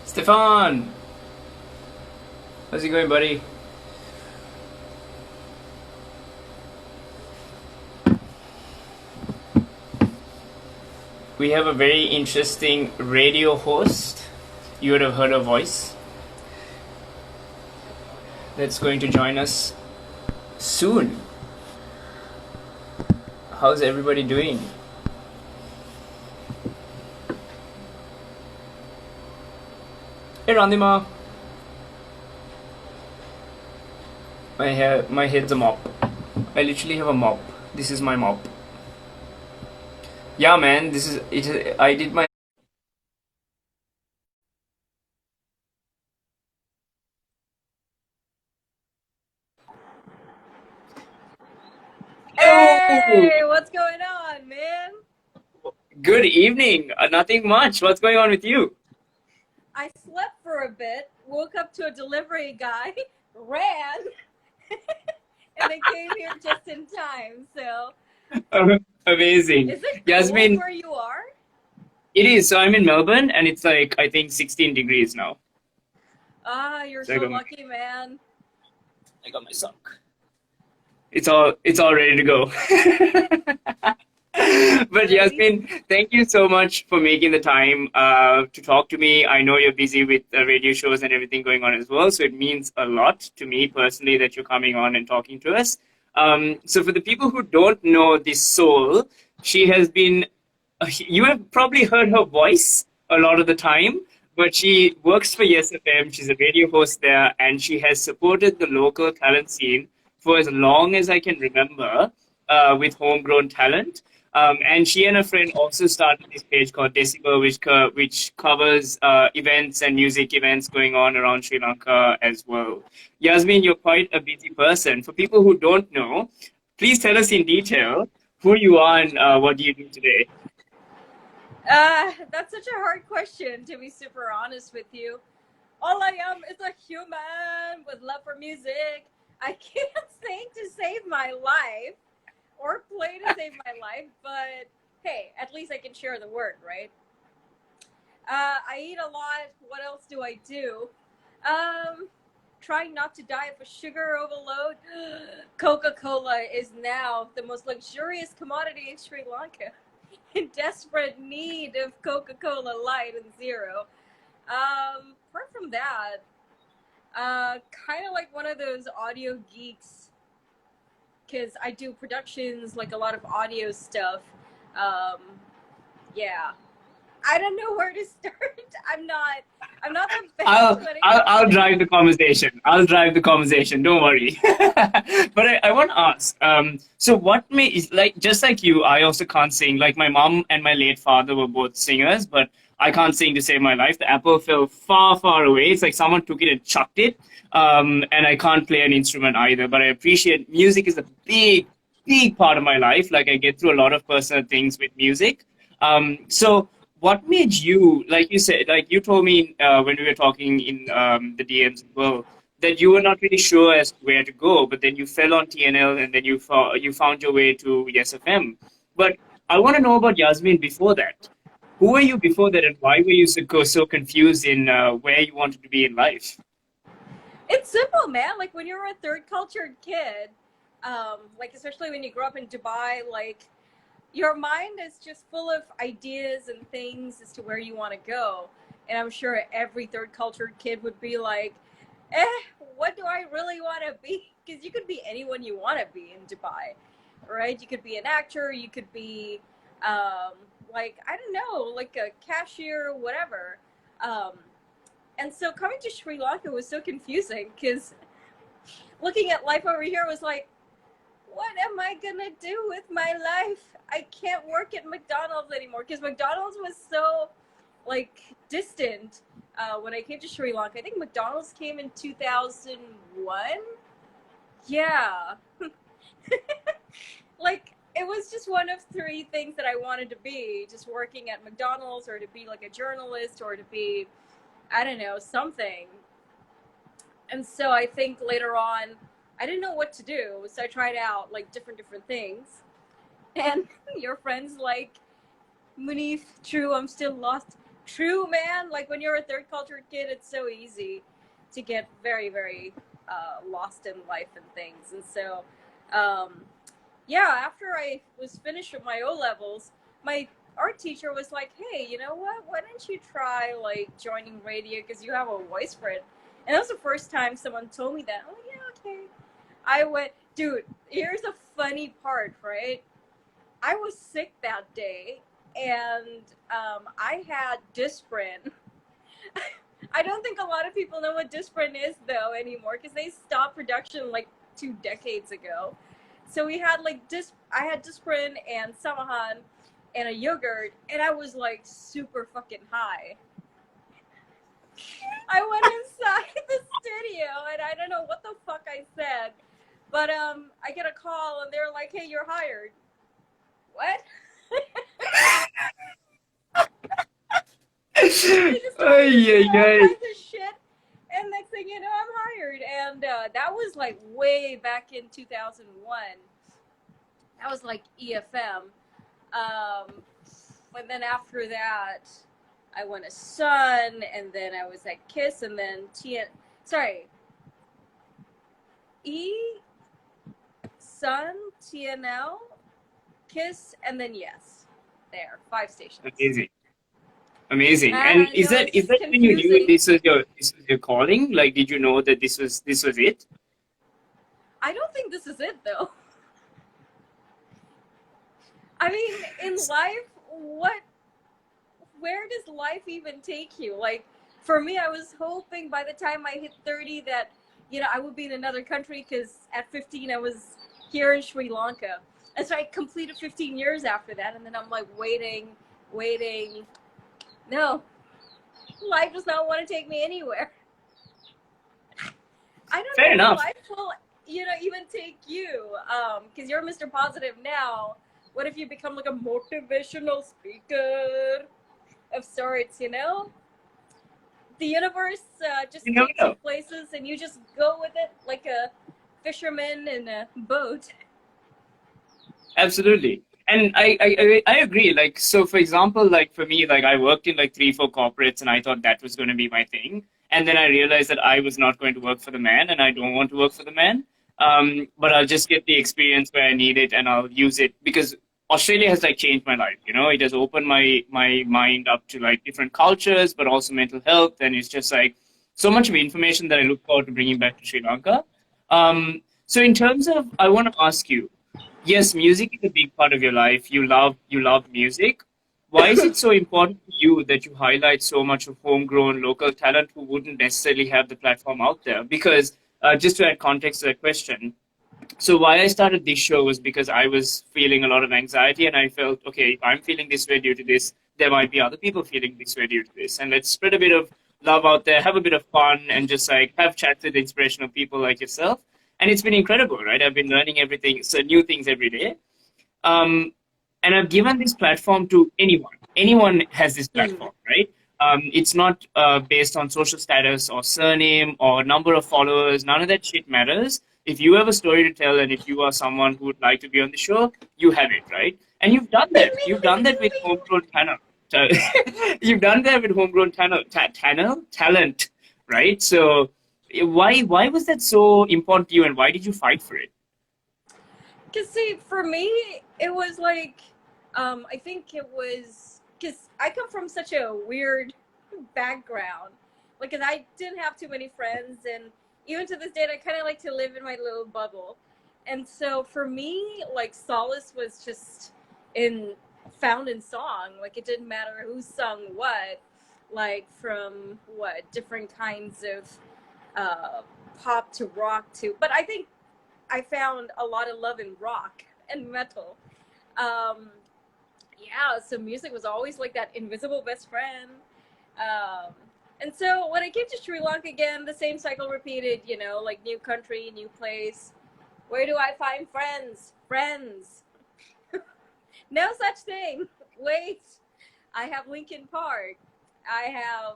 Stefan! How's it going, buddy? We have a very interesting radio host. You would have heard her voice. That's going to join us soon. How's everybody doing? Hey, Randima. My head's a mop. I literally have a mop. This is my mop. Yeah, man. This is it. I did my. Hello. Hey, what's going on, man? Good evening. Nothing much. What's going on with you? I slept for a bit, woke up to a delivery guy, ran, and they came here just in time. So, Amazing. is it cold Yasmin, where you are? it is. So I'm in Melbourne, and it's like I think 16 degrees now. Ah, you're So I so got lucky, man. my sock. It's all ready to go. But Ready? Yasmin, thank you so much for making the time to talk to me. I know you're busy with radio shows and everything going on as well, so it means a lot to me personally that you're coming on and talking to us. So for the people who don't know this soul, she has been. You have probably heard her voice a lot of the time, but she works for Yes FM. She's a radio host there, and she has supported the local talent scene for as long as I can remember with homegrown talent. And she and a friend also started this page called Decibel, which covers events and music events going on around Sri Lanka as well. Yasmin, you're quite a busy person. For people who don't know, please tell us in detail who you are and what do you do today. That's such a hard question, to be super honest with you. All I am is a human with love for music. I can't sing to save my life or play to save my life, but hey, at least I can share the word, right? I eat a lot. What else do I do? Um, Trying not to die of a sugar overload. Coca Cola is now the most luxurious commodity in Sri Lanka, in desperate need of Coca Cola Light and Zero. Apart from that, kind of like one of those audio geeks, because I do productions, like a lot of audio stuff. Um, yeah, I don't know where to start. I'm not the best I'll when it I'll comes to I'll this. drive the conversation. I'll drive the conversation. Don't worry. But I want to ask. So what like just like you, I also can't sing. Like my mom and my late father were both singers, but I can't sing to save my life. The apple fell far, far away. It's like someone took it and chucked it. And I can't play an instrument either. But I appreciate music is a big, big part of my life. Like I get through a lot of personal things with music. So what made you, like you said, like you told me when we were talking in the DMs as well, that you were not really sure as to where to go, but then you fell on TNL and then you found your way to Yes FM. But I want to know about Yasmin before that. Who were you before that, and why were you so confused in where you wanted to be in life? It's simple, man. Like when you're a third cultured kid, like especially when you grow up in Dubai, like your mind is just full of ideas and things as to where you want to go. And I'm sure every third cultured kid would be like, eh, what do I really want to be? Because you could be anyone you want to be in Dubai, right? You could be an actor, you could be, um, like, I don't know, like a cashier, whatever. Um, and so coming to Sri Lanka was so confusing because looking at life over here was like, what am I gonna do with my life? I can't work at McDonald's anymore because McDonald's was so like distant when I came to Sri Lanka. I think McDonald's came in 2001. Yeah, like it was just one of three things that I wanted to be: just working at McDonald's, or to be like a journalist, or to be, I don't know, something. And so I think later on, I didn't know what to do, so I tried out like different things. And your friends like, Munif, true, I'm still lost. True, man. Like when you're a third culture kid, it's so easy to get very, very lost in life and things. And so, um, yeah, after I was finished with my O levels, my art teacher was like, "Hey, you know what? Why don't you try like joining radio because you have a voice for it?" And that was the first time someone told me that. Oh yeah, okay. I went, dude. Here's a funny part, right? I was sick that day, and I had Disprin. I don't think a lot of people know what Disprin is though anymore because they stopped production like 2 decades ago. So we had like I had Disprin and Samahan and a yogurt, and I was like super fucking high. I went inside the studio, and I don't know what the fuck I said, but I get a call, and they're like, "Hey, you're hired." What? They just told me to Ay, say ay, all ay. kinds of shit, and next thing you know, I'm hired. And that was like way back in 2001. That was like EFM. And then after that, I went to Sun, and then I was at Kiss, and then E, Sun, TNL, Kiss, and then Yes. There, 5 stations. Amazing. Amazing. I And know is it's that when you knew confusing. this was your calling? Like, did you know that this was it? I don't think this is it though. I mean, in life, where does life even take you? Like, for me, I was hoping by the time I hit 30 that, I would be in another country because at 15 I was here in Sri Lanka. And so I completed 15 years after that, and then I'm like waiting. No, life does not want to take me anywhere. I don't Fair know if enough. life will, even take you, because you're Mr. Positive now. What if you become like a motivational speaker of sorts? The universe You just never takes you know. places, and you just go with it like a fisherman in a boat. Absolutely. And I agree. Like, so for example, like for me, like I worked in like three, four corporates and I thought that was going to be my thing. And then I realized that I was not going to work for the man and I don't want to work for the man. But I'll just get the experience where I need it and I'll use it because Australia has like changed my life. It has opened my mind up to like different cultures, but also mental health. And it's just like so much of information that I look forward to bringing back to Sri Lanka. So in terms of, I want to ask you, yes, music is a big part of your life. You love music. Why is it so important to you that you highlight so much of homegrown local talent who wouldn't necessarily have the platform out there? Because just to add context to that question, so why I started this show was because I was feeling a lot of anxiety and I felt, okay, if I'm feeling this way due to this, there might be other people feeling this way due to this. And let's spread a bit of love out there, have a bit of fun, and just like have chats with inspirational people like yourself. And it's been incredible, right? I've been learning everything, so new things every day. Um, and I've given this platform to anyone. Anyone has this Mm. platform, right? It's not based on social status or surname or number of followers. None of that shit matters. If you have a story to tell and if you are someone who would like to be on the show, you have it, right? And you've done Bing, that. bing, You've bing, done that bing, with bing. homegrown talent. You've done that with homegrown talent, right? So why was that so important to you, and why did you fight for it? Because see, for me, it was like, I think it was because I come from such a weird background. Like, 'cause I didn't have too many friends, and even to this day, I kind of like to live in my little bubble. And so for me, like solace was just in found in song. Like it didn't matter who sung what, like from what different kinds of uh, pop to rock to. But I think I found a lot of love in rock and metal. Um, yeah, so music was always like that invisible best friend. Um, and so when I came to Sri Lanka again, the same cycle repeated, like new country, new place. Where do I find friends? Friends. No such thing. Wait, I have Linkin Park. I have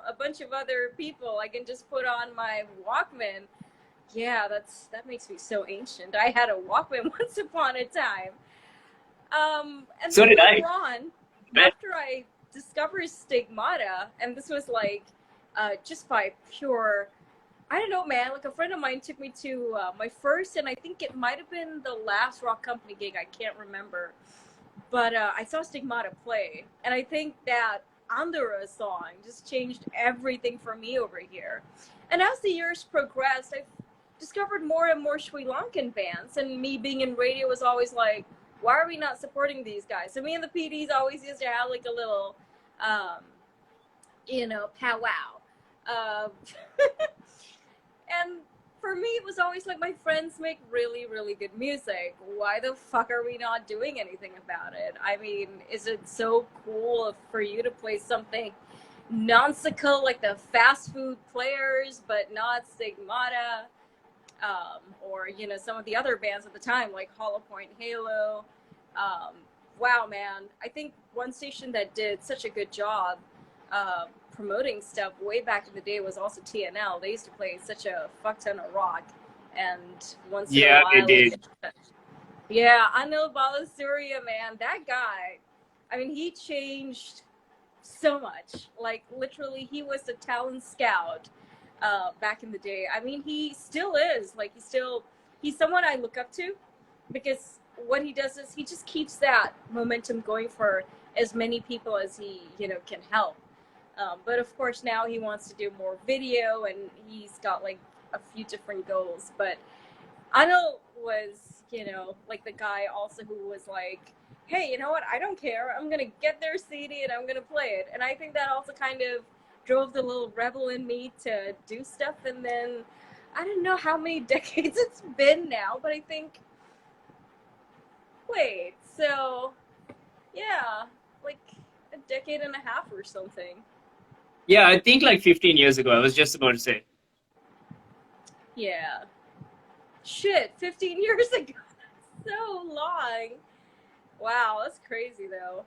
a bunch of other people I can just put on my Walkman. Yeah, that makes me so ancient. I had a Walkman once upon a time. And So then did I. later on, Bet. after I discover Stigmata, and this was like just by pure, I don't know, man. Like a friend of mine took me to my first, and I think it might have been the last Rock Company gig. I can't remember, but I saw Stigmata play, and I think that Andhra song just changed everything for me over here. And as the years progressed, I discovered more and more Sri Lankan bands, and me being in radio was always like, why are we not supporting these guys? So me and the PDs always used to have like a little, um, powwow. Uh, and for me, it was always like, my friends make really, really good music. Why the fuck are we not doing anything about it? I mean, is it so cool for you to play something nonsensical like the fast food players, but not Stigmata? Or some of the other bands at the time like Hollow Point Halo. Wow, man, I think one station that did such a good job promoting stuff way back in the day was also TNL. They used to play such a fuck ton of rock, and once in a Yeah, they while, did. yeah, Anil Balasuriya, man, that guy, I mean, he changed so much. Like, literally, he was a talent scout back in the day. I mean, he still is. Like, he's someone I look up to, because what he does is he just keeps that momentum going for as many people as he, can help. But of course, now he wants to do more video, and he's got like a few different goals. But Anil was, like the guy also who was like, hey, you know what? I don't care. I'm going to get their CD and I'm going to play it. And I think that also kind of drove the little rebel in me to do stuff. And then I don't know how many decades it's been now, but I think, wait, so yeah, like a decade and a half or something. Yeah, I think like 15 years ago. I was just about to say. Yeah. Shit, 15 years ago. So long. Wow, that's crazy though.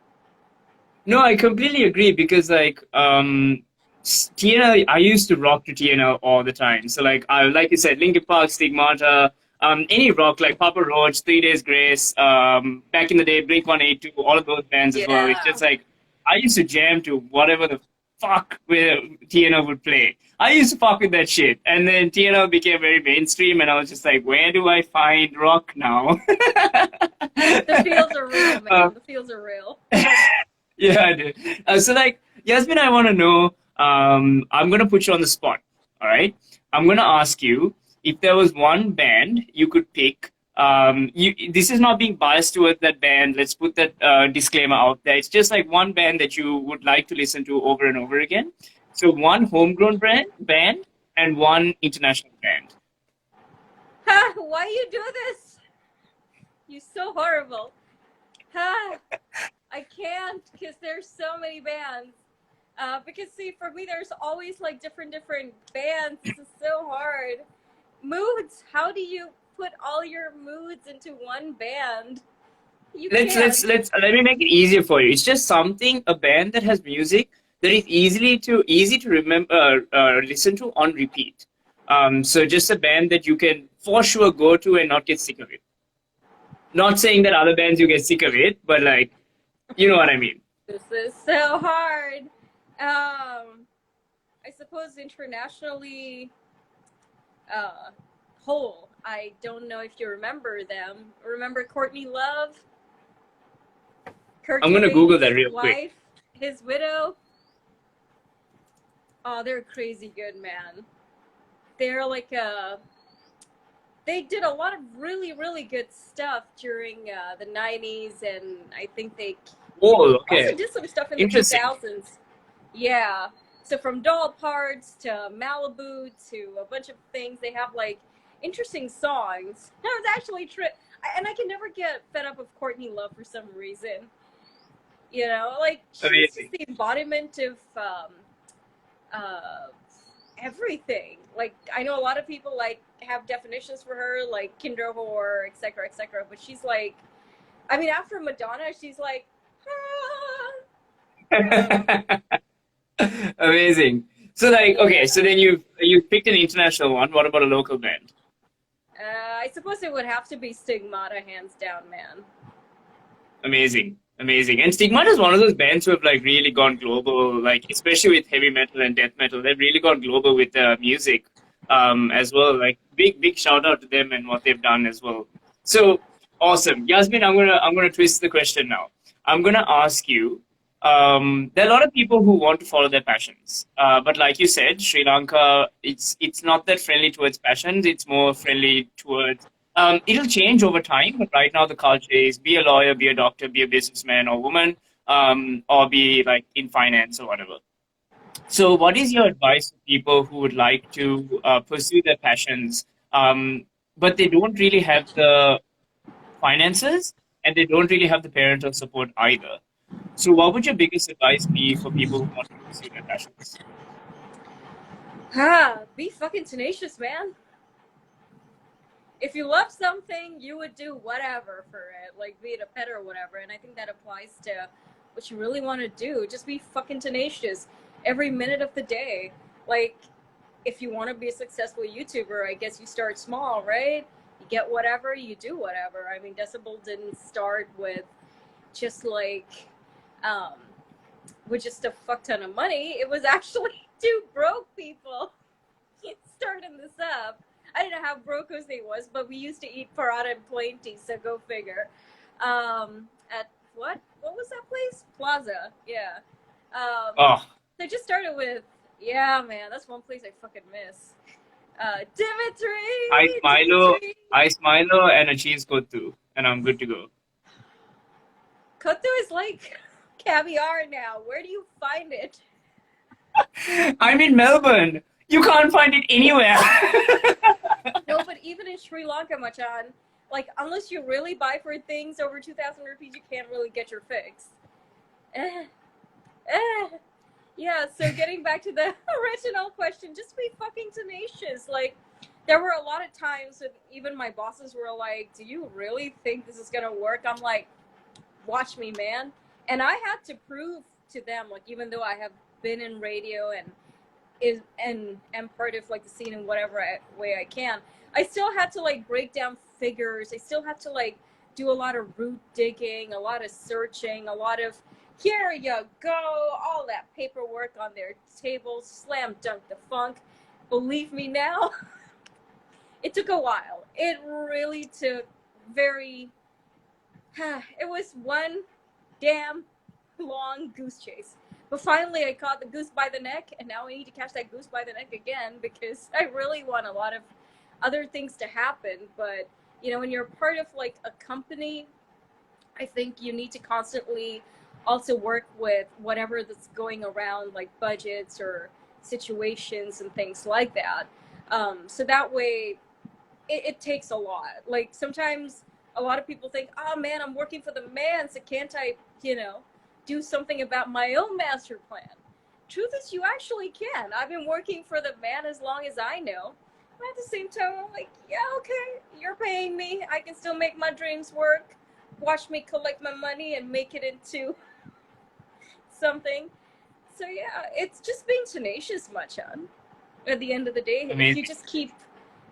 No, I completely agree because like TNL, I used to rock to TNL all the time. So like you said, Linkin Park, Stigmata, any rock like Papa Roach, 3 Days Grace, back in the day, Blink 182, all of those bands as well. It's Yeah. just like I used to jam to whatever the fuck where TNL would play. I used to fuck with that shit, and then TNL became very mainstream, and I was just like, where do I find rock now? The feels are real, Uh, man. The feels are real. Yeah, I did. So, like, Yasmin, I want to know. I'm gonna put you on the spot. All right. I'm gonna ask you if there was one band you could pick. This is not being biased towards that band. Let's put that disclaimer out there. It's just like one band that you would like to listen to over and over again. So, one homegrown band and one international band. Ha! Why you do this? You so horrible. Ha! I can't, because there's so many bands. Because see, for me, there's always like different bands. This is so hard. Moods. How do you put all your moods into one band? You can't. Let me make it easier for you. It's just something, a band that has music that is easy to remember, listen to on repeat. So just a band that you can for sure go to and not get sick of it. Not saying that other bands you get sick of it, but like, you know what I mean. This is so hard. I suppose internationally, Hole. I don't know if you remember them. Remember Courtney Love? Kurt I'm gonna Google that Cobain's real quick. wife, his widow. Oh, they're crazy good, man. They're like they did a lot of really, really good stuff during the 90s, and I think they Oh, also okay. did some stuff in the Interesting. 2000s. Yeah. So from Doll Parts to Malibu to a bunch of things, they have like interesting songs. I was actually and I can never get fed up of Courtney Love for some reason. Like she's Amazing. just the embodiment of uh, everything. Like I know a lot of people like have definitions for her, like Kinder Whore, etc., etc. But she's like, I mean, after Madonna, she's like, Amazing. So like, okay, so then you picked an international one. What about a local band? I suppose it would have to be Stigmata, hands down, man. Amazing, amazing. And Stigma is one of those bands who have like really gone global, like especially with heavy metal and death metal. They've really gone global with music, as well. Like big shout out to them and what they've done as well. So awesome, Yasmin. I'm gonna twist the question now. I'm gonna ask you. There are a lot of people who want to follow their passions, but like you said, Sri Lanka, it's not that friendly towards passions. It's more friendly towards it'll change over time, but right now the culture is be a lawyer, be a doctor, be a businessman or woman, or be like in finance or whatever. So, what is your advice to people who would like to pursue their passions, but they don't really have the finances and they don't really have the parental support either? So, what would your biggest advice be for people who want to pursue their passions? Be fucking tenacious, man. If you love something, you would do whatever for it, like be it a pet or whatever. And I think that applies to what you really want to do. Just be fucking tenacious every minute of the day. Like, if you want to be a successful YouTuber, I guess you start small, right? You get whatever, you do whatever. I mean, Decibel didn't start with just like, um, with just a fuck ton of money. It was actually two broke people starting this up. I don't know how broke Jose was, but we used to eat parada and plenty, so go figure. At what was that place? Plaza, yeah. Oh, They just started with, yeah, man, that's one place I fucking miss. ice Dimitri, Milo, Dimitri. ice Milo, and a cheese kotu, and I'm good to go. Koto is like caviar now. Where do you find it? I'm in Melbourne. You can't find it anywhere. No, but even in Sri Lanka, Machan, like, unless you really buy for things over 2,000 rupees, you can't really get your fix. Eh, eh. Yeah, so getting back to the original question, just be fucking tenacious. Like, there were a lot of times when even my bosses were like, do you really think this is gonna work? I'm like, watch me, man. And I had to prove to them, like, even though I have been in radio and am part of like the scene in whatever way I can, I still had to like break down figures. I still had to like do a lot of root digging, a lot of searching, a lot of here you go, all that paperwork on their table, slam dunk the funk. Believe me now, it took a while. It really took very, it was one damn long goose chase. But finally, I caught the goose by the neck, and now I need to catch that goose by the neck again because I really want a lot of other things to happen. But, you know, when you're part of like a company, I think you need to constantly also work with whatever that's going around, like budgets or situations and things like that. So that way, it takes a lot. Like sometimes a lot of people think, oh man, I'm working for the man, so can't I, you know, do something about my own master plan? Truth is, you actually can. I've been working for the man as long as I know. But at the same time, I'm like, yeah, okay, you're paying me. I can still make my dreams work. Watch me collect my money and make it into something. So yeah, it's just being tenacious, Machan. At the end of the day, if you Amazing. just keep,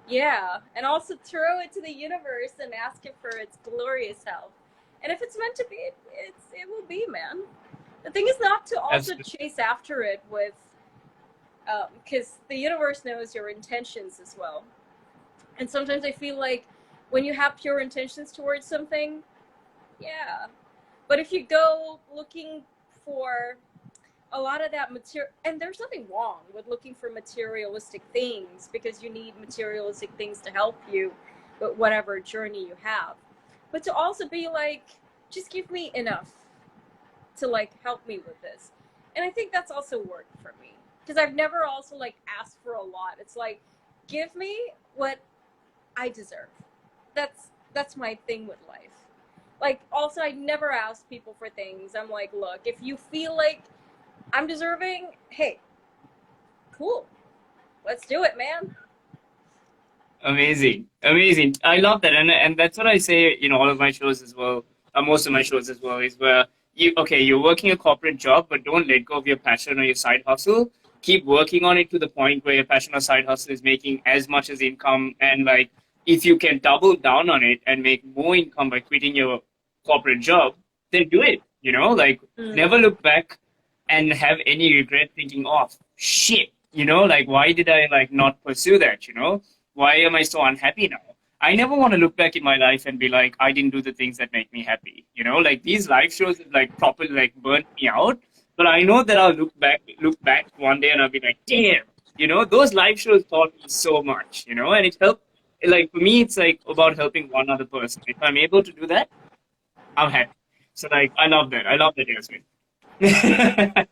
yeah, and also throw it to the universe and ask it for its glorious help. And if it's meant to be, it will be, man. The thing is not to also Absolutely. chase after it with, because the universe knows your intentions as well. And sometimes I feel like when you have pure intentions towards something, yeah. But if you go looking for a lot of that material, and there's nothing wrong with looking for materialistic things because you need materialistic things to help you with whatever journey you have. But to also be like, just give me enough to like help me with this. And I think that's also worked for me because I've never also like asked for a lot. It's like, give me what I deserve. That's my thing with life. Like also I never ask people for things. I'm like, look, if you feel like I'm deserving, hey, cool. Let's do it, man. Amazing. Amazing. I love that. And that's what I say in all of my shows as well. Most of my shows as well is where you're working a corporate job, but don't let go of your passion or your side hustle. Keep working on it to the point where your passion or side hustle is making as much as income. And like, if you can double down on it and make more income by quitting your corporate job, then do it. Like Mm. never look back and have any regret thinking, oh shit, like why did I like not pursue that? Why am I so unhappy now? I never want to look back in my life and be like, I didn't do the things that make me happy. Like these live shows have like properly like burnt me out. But I know that I'll look back one day and I'll be like, damn, those live shows taught me so much, and it helped. Like for me, it's like about helping one other person. If I'm able to do that, I'm happy. So like, I love that. I love that, Yasmin. And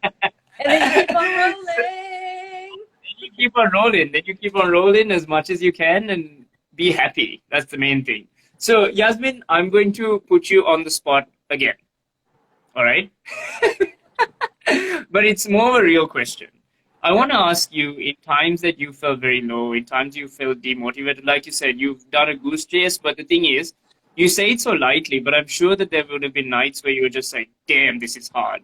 then you keep on Then rolling. you keep on rolling. Then you keep on rolling as much as you can and be happy. That's the main thing. So, Yasmin, I'm going to put you on the spot again. All right? But it's more of a real question. I want to ask you, in times that you felt very low, in times you felt demotivated, like you said, you've done a goose chase, but the thing is, you say it so lightly, but I'm sure that there would have been nights where you were just like, damn, this is hard.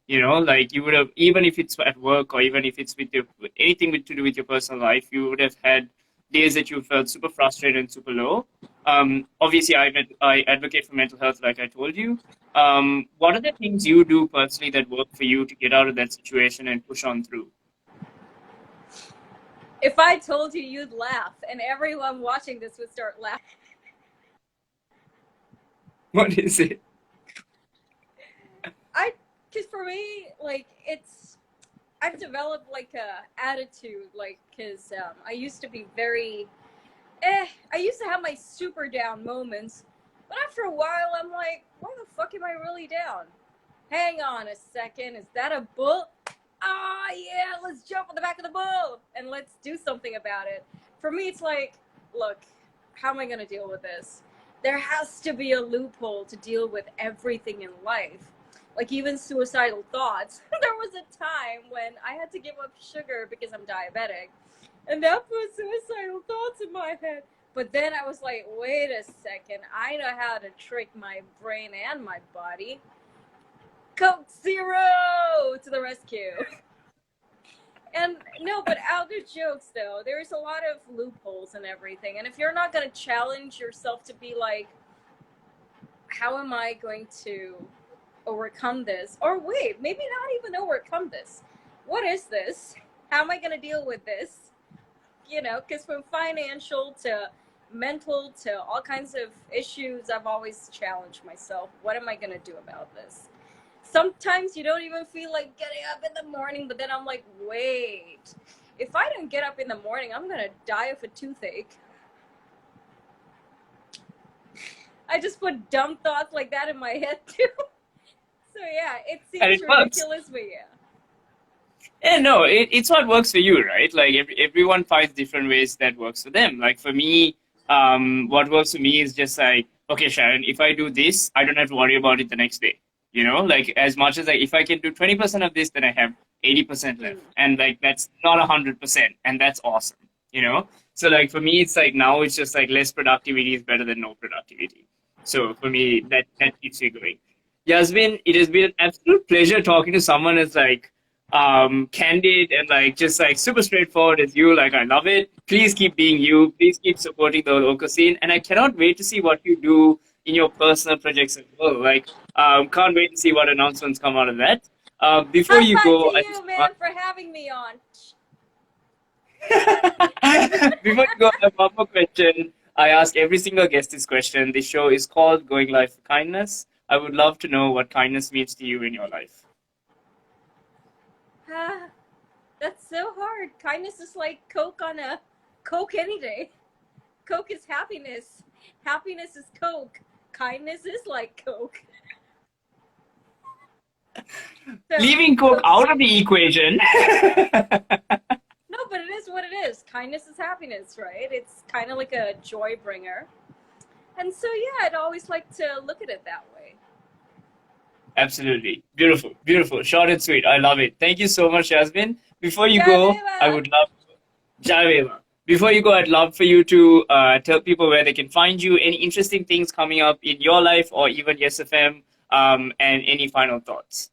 Like you would have, even if it's at work or even if it's with your, anything to do with your personal life, you would have had days that you felt super frustrated and super low. Obviously, I advocate for mental health, like I told you. What are the things you do personally that work for you to get out of that situation and push on through? If I told you, you'd laugh, and everyone watching this would start laughing. What is it? Because for me, like, I've developed like a attitude, like, because I used to be very, I used to have my super down moments, but after a while, I'm like, why the fuck am I really down? Hang on a second, is that a bull? Ah, yeah, let's jump on the back of the bull and let's do something about it. For me, it's like, look, how am I going to deal with this? There has to be a loophole to deal with everything in life. Like even suicidal thoughts. There was a time when I had to give up sugar because I'm diabetic. And that put suicidal thoughts in my head. But then I was like, wait a second, I know how to trick my brain and my body. Coke Zero to the rescue. And no, but out of jokes though, there's a lot of loopholes and everything. And if you're not going to challenge yourself to be like, how am I going to overcome this? Or wait, maybe not even overcome this. What is this? How am I going to deal with this? Because from financial to mental to all kinds of issues, I've always challenged myself. What am I going to do about this? Sometimes you don't even feel like getting up in the morning, but then I'm like, wait, if I don't get up in the morning, I'm going to die of a toothache. I just put dumb thoughts like that in my head too. So yeah, it And seems it works. ridiculous, but yeah. Yeah, no, it's what works for you, right? Like everyone finds different ways that works for them. Like for me, what works for me is just like, okay, Sharon, if I do this, I don't have to worry about it the next day. Like as much as if I can do 20% of this, then I have 80% left, and like that's not 100%, and that's awesome. So like for me, it's like now it's just like less productivity is better than no productivity. So for me, that keeps me going. Yasmin, it has been an absolute pleasure talking to someone as like candid and like just like super straightforward as you. Like I love it. Please keep being you. Please keep supporting the local scene, and I cannot wait to see what you do in your personal projects as well. Like can't wait to see what announcements come out of that. Before High you five to go, I just you, man, for having me on. before you go, I have one more question. I ask every single guest this question. This show is called Going Live for Kindness. I would love to know what kindness means to you in your life. That's so hard. Kindness is like Coke on a Coke any day. Coke is happiness. Happiness is Coke. Kindness is like Coke. So Leaving Coke out of the equation. no, but it is what it is. Kindness is happiness, right? It's kind of like a joy bringer. And so yeah, I'd always like to look at it that way. Absolutely. Beautiful. Beautiful. Short and sweet. I love it. Thank you so much, Yasmin. Before you Jai go, I Deva! would love Javela. Before you go, I'd love for you to tell people where they can find you, any interesting things coming up in your life or even YesFM, and any final thoughts.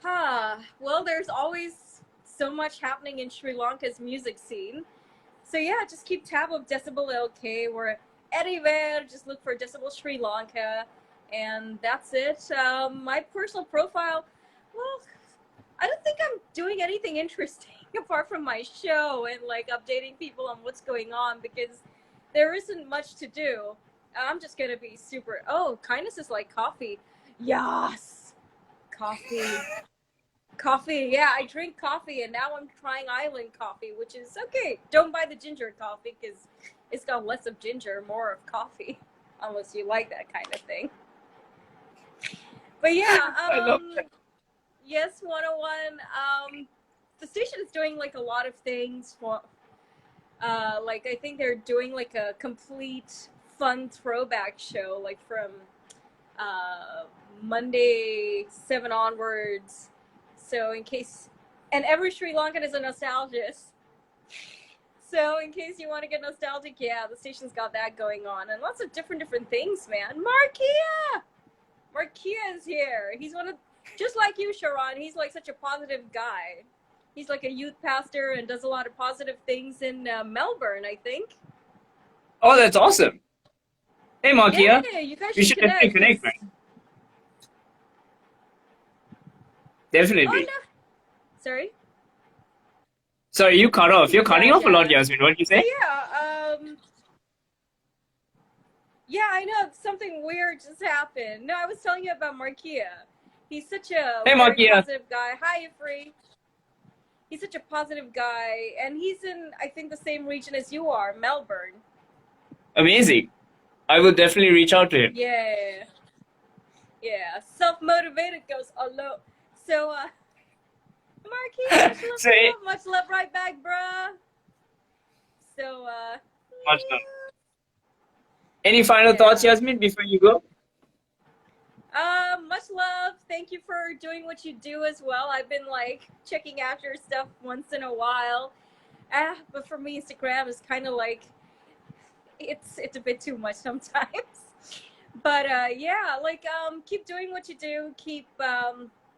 Well, there's always so much happening in Sri Lanka's music scene. So yeah, just keep tab of Decibel LK. We're anywhere. Just look for Decibel Sri Lanka. And that's it. My personal profile, well, I don't think I'm doing anything interesting apart from my show and like updating people on what's going on because there isn't much to do. I'm just gonna be super. Oh, kindness is like coffee. Yes, coffee. Coffee, yeah, I drink coffee, and now I'm trying island coffee, which is okay. Don't buy the ginger coffee because it's got less of ginger, more of coffee, unless you like that kind of thing. But yeah, I love that. yes, 101. The station is doing like a lot of things for, like I think they're doing like a complete fun throwback show, like from uh, Monday 7 onwards. So in case, and every Sri Lankan is a nostalgist. So in case you want to get nostalgic, yeah, the station's got that going on, and lots of different things, man. Markia is here. He's one of, just like you, Sharon. He's like such a positive guy. He's like a youth pastor and does a lot of positive things in Melbourne, I think. Oh, that's awesome. Hey, Makia. Yeah, you guys We should should definitely connect, man. Definitely. Oh, no. Sorry? Sorry, you cut off. You're cutting off a lot, Yeah. Yazmin. What did you say? Yeah, I know something weird just happened. No, I was telling you about Markia. He's such a Hey, very Markia. positive guy. Hi, Ifri. He's such a positive guy, and he's in, I think, the same region as you are, Melbourne. Amazing. I will definitely reach out to him. Yeah. Yeah. Self-motivated goes alone. So, Markia, much love right back, bruh. So, Much love. Any final thoughts, Yazmin, before you go? Much love. Thank you for doing what you do as well. I've been like checking after stuff once in a while. But for me, Instagram is kind of like it's a bit too much sometimes. But yeah, like keep doing what you do. Keep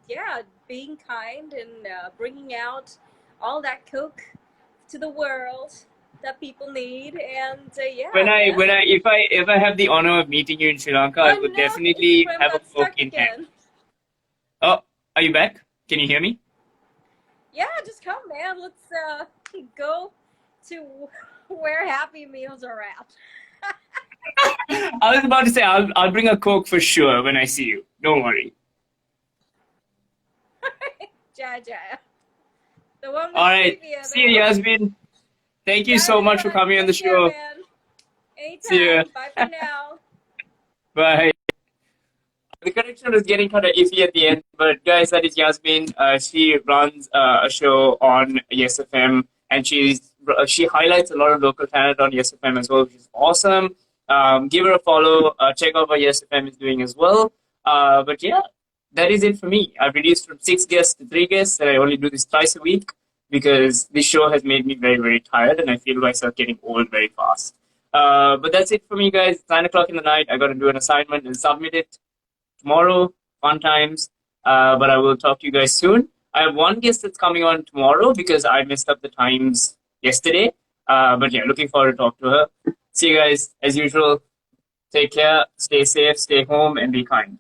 yeah, being kind and bringing out all that Coke to the world that people need. And yeah. If I have the honor of meeting you in Sri Lanka, I would definitely Instagram have a got Coke stuck in again. hand. Oh, are you back? Can you hear me? Yeah, just come, man. Let's go to where Happy Meals are at. I was about to say I'll bring a Coke for sure when I see you. Don't worry. Jaya Jaya. The one with All right. Stevia, See you, Yazmin. Thank you so much for coming on the show. Man. Anytime. See ya. Bye for now. Bye. The connection was getting kind of iffy at the end, but guys, that is Yazmin. She runs a show on Yes FM, and she highlights a lot of local talent on Yes FM as well, which is awesome. Give her a follow. Check out what Yes FM is doing as well. But yeah, that is it for me. I've reduced from 6 guests to 3 guests, and I only do this twice a week because this show has made me very, very tired, and I feel myself getting old very fast. But that's it for me, guys. It's 9 o'clock in the night. I got to do an assignment and submit it tomorrow. Fun times. But I will talk to you guys soon. I have one guest that's coming on tomorrow because I messed up the times yesterday. But yeah, looking forward to talk to her. See you guys as usual. Take care, stay safe, stay home, and be kind.